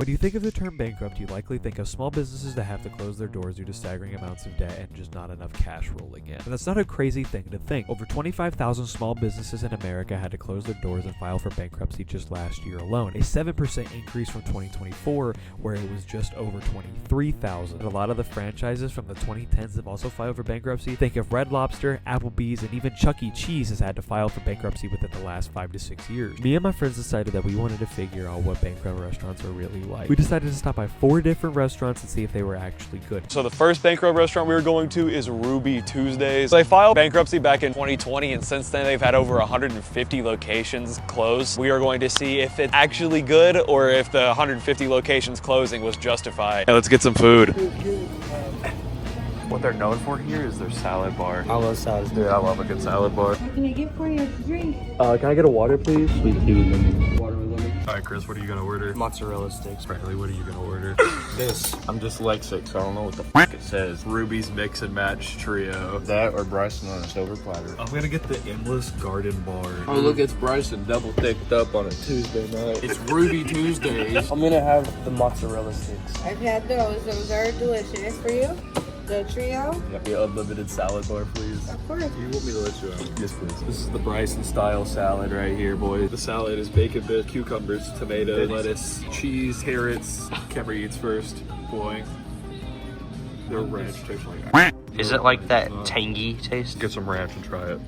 When you think of the term bankrupt, you likely think of small businesses that have to close their doors due to staggering amounts of debt and just not enough cash rolling in. And that's not a crazy thing to think. Over 25,000 small businesses in America had to close their doors and file for bankruptcy just last year alone, a 7% increase from 2024, where it was just over 23,000. A lot of the franchises from the 2010s have also filed for bankruptcy. Think of Red Lobster, Applebee's, and even Chuck E. Cheese has had to file for bankruptcy within the last 5 to 6 years. Me and my friends decided that we wanted to figure out what bankrupt restaurants were really like. We decided to stop by 4 different restaurants and see if they were actually good. So the first bankrupt restaurant we were going to is Ruby Tuesdays. They filed bankruptcy back in 2020, and since then they've had over 150 locations close. We are going to see if it's actually good or if the 150 locations closing was justified. Hey, let's get some food. What they're known for here is their salad bar. I love salads. Dude, I love a good salad bar. What can I get for you? Drink. Can I get a water, please? Sweet tea with lemon. Water with lemon. All right, Chris, what are you gonna order? Mozzarella sticks. Riley, what are you gonna order? This. I'm dyslexic, so I don't know what the fuck it says. Ruby's Mix and Match Trio. That or Bryson on a silver platter. I'm gonna get the Endless Garden Bar. Oh, look, it's Bryson double thicked up on a Tuesday night. It's Ruby Tuesdays. I'm gonna have the mozzarella sticks. I've had those. Those are delicious. For you? The trio? Yep. The unlimited salad bar, please. Of course. Do you want me to let you out? Yes, please. This is the Bryson style salad right here, boys. The salad is bacon bits, cucumbers, tomato, lettuce, cheese, carrots. Camera eats first. Boy. Their ranch tastes like... Is it like that tangy taste? Get some ranch and try it.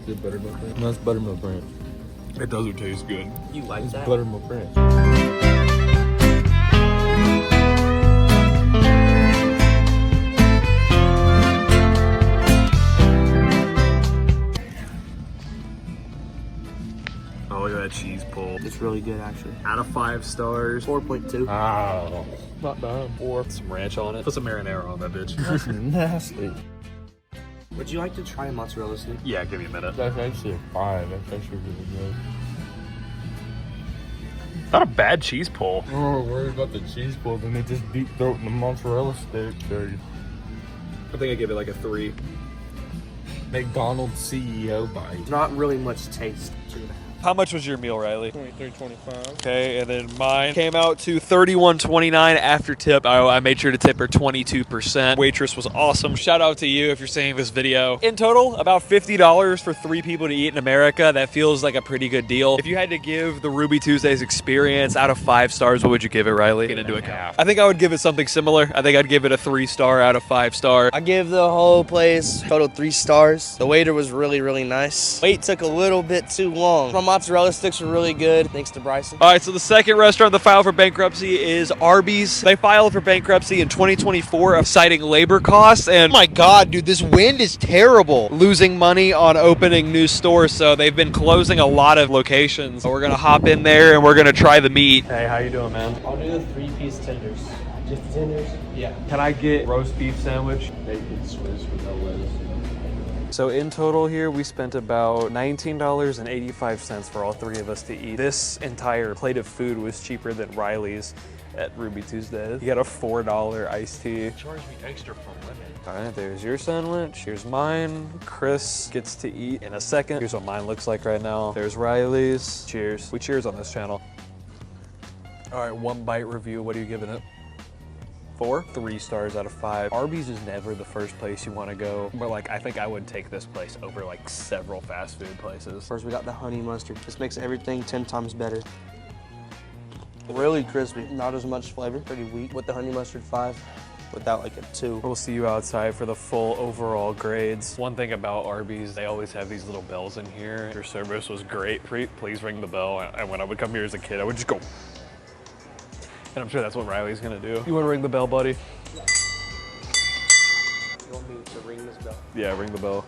Is it buttermilk ranch? No, it's buttermilk ranch. It doesn't taste good. You like It's that? buttermilk ranch. Oh, look at that cheese pull. It's really good, actually. Out of 5 stars. 4.2. Oh, not bad. Or some ranch on it. Put some marinara on that bitch. That's nasty. Would you like to try a mozzarella stick? Yeah, give me a minute. That's actually a 5. That's actually really good. Not a bad cheese pull. Oh, worried about the cheese pull, then they just deep throating the mozzarella stick. I think I give it like a 3. McDonald's CEO bite. Not really much taste. How much was your meal, Riley? $23.25. Okay, and then mine came out to $31.29 after tip. I made sure to tip her 22%. Waitress was awesome. Shout out to you if you're seeing this video. In total, about $50 for 3 people to eat in America. That feels like a pretty good deal. If you had to give the Ruby Tuesdays experience out of 5 stars, what would you give it, Riley? Get into account. I think I would give it something similar. I think I'd give it a 3-star out of 5 star. I give the whole place total 3 stars. The waiter was really, really nice. Wait took a little bit too long. My mozzarella sticks were really good, thanks to Bryson. All right, so the second restaurant that filed for bankruptcy is Arby's. They filed for bankruptcy in 2024, citing labor costs. And oh my God, dude, this wind is terrible. Losing money on opening new stores, so they've been closing a lot of locations. So we're gonna hop in there and we're gonna try the meat. Hey, how you doing, man? I'll do the 3-piece tenders. Just the tenders? Yeah. Can I get roast beef sandwich? Bacon Swiss with no lettuce. So in total here, we spent about $19.85 for all 3 of us to eat. This entire plate of food was cheaper than Riley's at Ruby Tuesdays. You got a $4 iced tea. Charge me extra for lemon. All right, there's your sandwich. Here's mine. Chris gets to eat in a second. Here's what mine looks like right now. There's Riley's. Cheers. We cheers on this channel. All right, 1 bite review. What are you giving it? 4? 3 stars out of 5. Arby's is never the first place you want to go, but like I think I would take this place over like several fast food places. First, we got the honey mustard. This makes everything 10 times better. Really crispy, not as much flavor. Pretty weak. With the honey mustard, 5. Without like a 2. We'll see you outside for the full overall grades. One thing about Arby's, they always have these little bells in here. Their service was great. Please ring the bell. And when I would come here as a kid, I would just go. And I'm sure that's what Riley's gonna do. You wanna ring the bell, buddy? You want me to ring this bell? Yeah, ring the bell.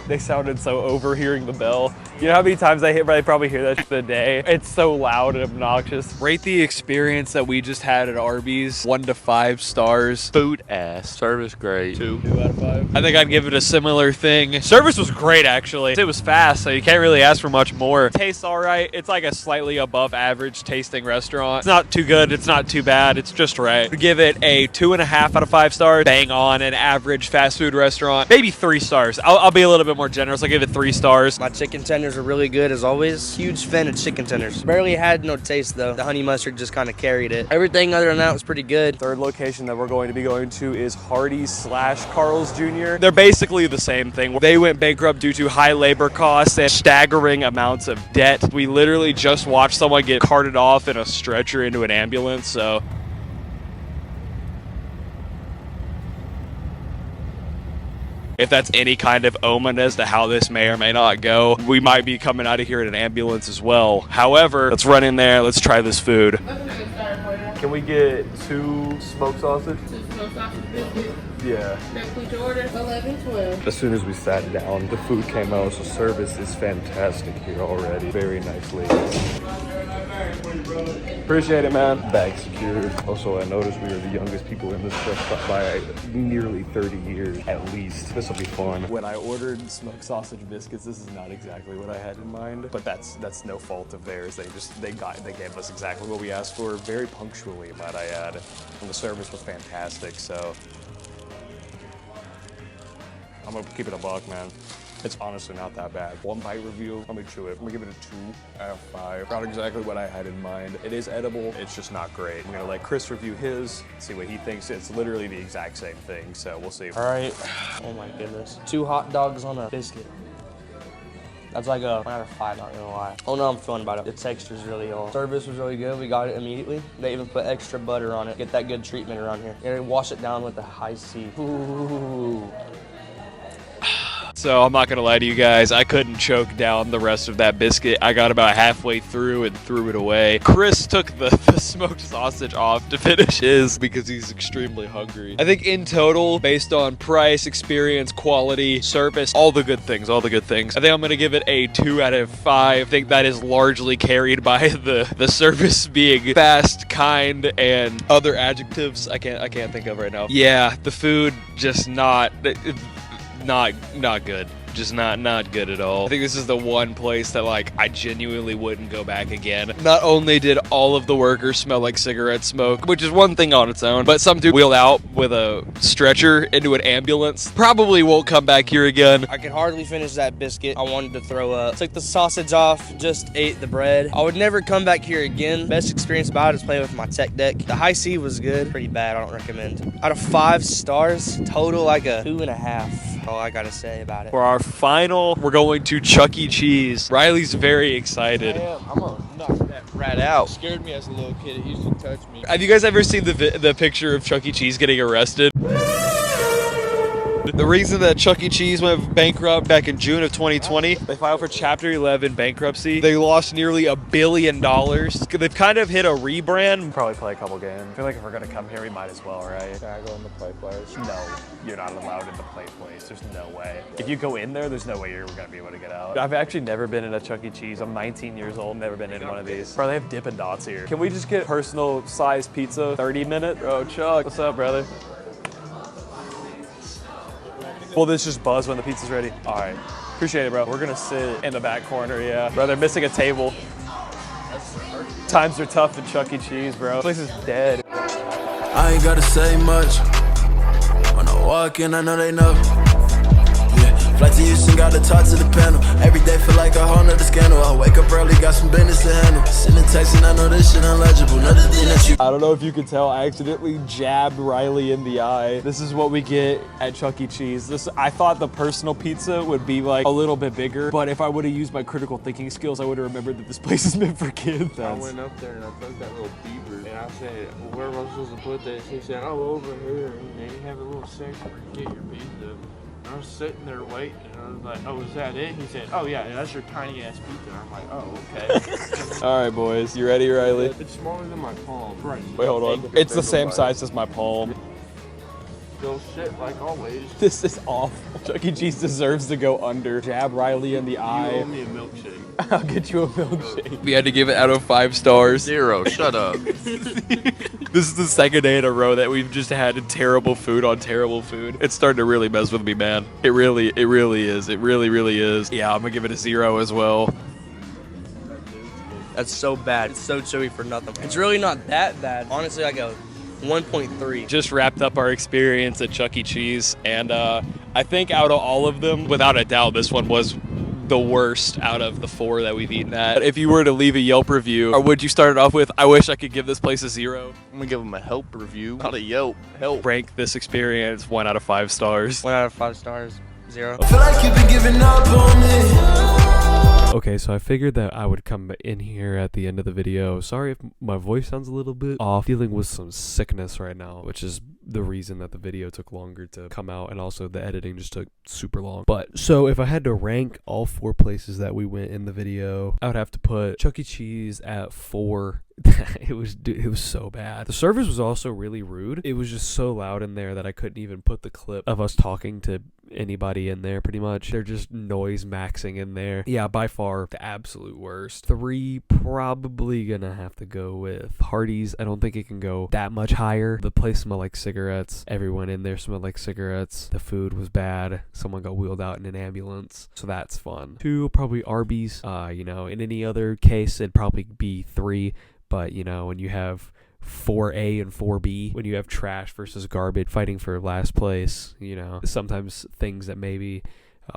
They sounded so overhearing the bell. You know how many times I probably hear that shit a day? It's so loud and obnoxious. Rate the experience that we just had at Arby's. 1 to 5 stars. Food ass. Service great. 2 out of 5. I think I'd give it a similar thing. Service was great, actually. It was fast, so you can't really ask for much more. Tastes all right. It's like a slightly above average tasting restaurant. It's not too good. It's not too bad. It's just right. I'd give it a 2.5 out of 5 stars. Bang on an average fast food restaurant. Maybe 3 stars. I'll be a little bit bit more generous. I give it 3 stars. My chicken tenders are really good as always. Huge fan of chicken tenders. Barely had no taste though. The honey mustard just kind of carried it. Everything other than that was pretty good. Third location that we're going to be going to is Hardee / Carl's Jr. They're basically the same thing. They went bankrupt due to high labor costs and staggering amounts of debt. We literally just watched someone get carted off in a stretcher into an ambulance, so. If that's any kind of omen as to how this may or may not go, we might be coming out of here in an ambulance as well. However, let's run in there, let's try this food. Can we get 2 smoked sausage? 2 smoked sausage biscuits. Yeah. Complete your order. 11-12. As soon as we sat down, the food came out, so service is fantastic here already. Very nice ladies. Appreciate it, man. Bag secured. Also, I noticed we are the youngest people in this restaurant by nearly 30 years at least. This will be fun. When I ordered smoked sausage biscuits, this is not exactly what I had in mind, but that's no fault of theirs. They gave us exactly what we asked for, very punctually, might I add. And the service was fantastic, so I'm gonna keep it a buck, man. It's honestly not that bad. 1 bite review, let me chew it. I'm gonna give it a 2 out of 5. Not exactly what I had in mind. It is edible, it's just not great. I'm gonna let Chris review his, see what he thinks. It's literally the exact same thing, so we'll see. All right. Oh my goodness. 2 hot dogs on a biscuit. That's like a 1 out of 5, not gonna lie. Oh no, I'm feeling about it. The texture's really on. Service was really good. We got it immediately. They even put extra butter on it. Get that good treatment around here. You gotta wash it down with the high C. Ooh. So I'm not gonna lie to you guys, I couldn't choke down the rest of that biscuit. I got about halfway through and threw it away. Chris took the smoked sausage off to finish his because he's extremely hungry. I think in total, based on price, experience, quality, service, all the good things, I think I'm gonna give it a 2 out of 5. I think that is largely carried by the service being fast, kind, and other adjectives I can't think of right now. Yeah, the food just not good. Just not good at all. I think this is the one place that like I genuinely wouldn't go back again. Not only did all of the workers smell like cigarette smoke, which is one thing on its own, but some dude wheeled out with a stretcher into an ambulance. Probably won't come back here again. I could hardly finish that biscuit. I wanted to throw up. Took the sausage off, just ate the bread. I would never come back here again. Best experience about it is playing with my tech deck. The high C was good. Pretty bad, I don't recommend. Out of 5 stars, total like a 2.5. All I gotta say about it. For our final, we're going to Chuck E. Cheese. Riley's very excited. I'm gonna knock that rat out. Scared me as a little kid. It used to touch me. Have you guys ever seen the picture of Chuck E. Cheese getting arrested? The reason that Chuck E. Cheese went bankrupt back in June of 2020, they filed for Chapter 11 bankruptcy. They lost nearly $1 billion. They've kind of hit a rebrand. Probably play a couple games. I feel like if we're gonna come here, we might as well, right? Can I go in the play place? No, you're not allowed in the play place. There's no way. If you go in there's no way you're gonna be able to get out. I've actually never been in a Chuck E. Cheese. I'm 19 years old, never been in one of these. Bro, they have Dippin' Dots here. Can we just get personal size pizza, 30-minute? Bro, Chuck, what's up, brother? Will this just buzz when the pizza's ready? All right, appreciate it, bro. We're gonna sit in the back corner, yeah. Bro, they're missing a table. Times are tough at Chuck E. Cheese, bro. This place is dead. I ain't gotta say much. When I walk in, I know they know. Yeah, fly to Houston, gotta talk to the panel. Every day feel like a whole nother scandal. I wake up early, got some business to handle. Sending texts and I know this shit unlegible. Another thing that you. I don't know if you can tell, I accidentally jabbed Riley in the eye. This is what we get at Chuck E. Cheese. I thought the personal pizza would be like a little bit bigger, but if I would have used my critical thinking skills, I would have remembered that this place is meant for kids. I went up there and I took that little beaver and I said, where was I supposed to put this? He said, oh, over here. And they have a little section where you get your pizza. And I was sitting there waiting and I was like, oh, is that it? He said, oh yeah, that's your tiny ass pizza. And I'm like, oh, okay. All right, boys, you ready, Riley? It's smaller than my palm. Right. Wait, hold on. It's the same size as my palm. Still shit like always. This is awful. Chuck E. Cheese deserves to go under. Jab Riley in the eye. You owe me a milkshake. I'll get you a milkshake. We had to give it out of 5 stars. 0. Shut up. This is the second day in a row that we've just had terrible food on terrible food. It's starting to really mess with me, man. It really is. It really is. Yeah, I'm gonna give it a 0 as well. That's so bad. It's so chewy for nothing. It's really not that bad. Honestly, like a 1.3. Just wrapped up our experience at Chuck E. Cheese, and I think out of all of them, without a doubt, this one was the worst out of the 4 that we've eaten at. If you were to leave a Yelp review, or would you start it off with, I wish I could give this place a 0? I'm gonna give them a help review, not a Yelp. Help. Rank this experience 1 out of 5 stars. 1 out of 5 stars. 0. I feel like you've been giving up on me. Okay, so I figured that I would come in here at the end of the video. Sorry if my voice sounds a little bit off. Dealing with some sickness right now, which is the reason that the video took longer to come out, and also the editing just took super long. But so if I had to rank all 4 places that we went in the video, I would have to put Chuck E. Cheese at 4. it was so bad. The service was also really rude. It was just so loud in there that I couldn't even put the clip of us talking to anybody in there. Pretty much they're just noise maxing in there. Yeah, by far the absolute worst. 3, probably gonna have to go with Hardee's. I don't think it can go that much higher. The place smelled like cigarettes. Everyone in there smelled like cigarettes. The food was bad. Someone got wheeled out in an ambulance, so that's fun. 2, probably Arby's. In any other case it'd probably be 3. But, when you have 4A and 4B, when you have trash versus garbage fighting for last place, sometimes things that maybe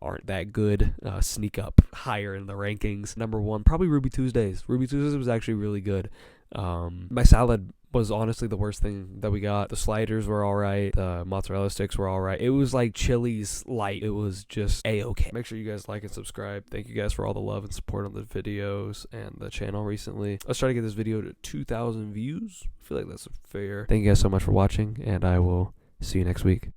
aren't that good sneak up higher in the rankings. Number 1, probably Ruby Tuesdays. Ruby Tuesdays was actually really good. My salad was honestly the worst thing that we got. The sliders were alright. The mozzarella sticks were alright. It was like Chili's light. It was just a-okay. Make sure you guys like and subscribe. Thank you guys for all the love and support on the videos and the channel recently. Let's try to get this video to 2,000 views. I feel like that's fair. Thank you guys so much for watching, and I will see you next week.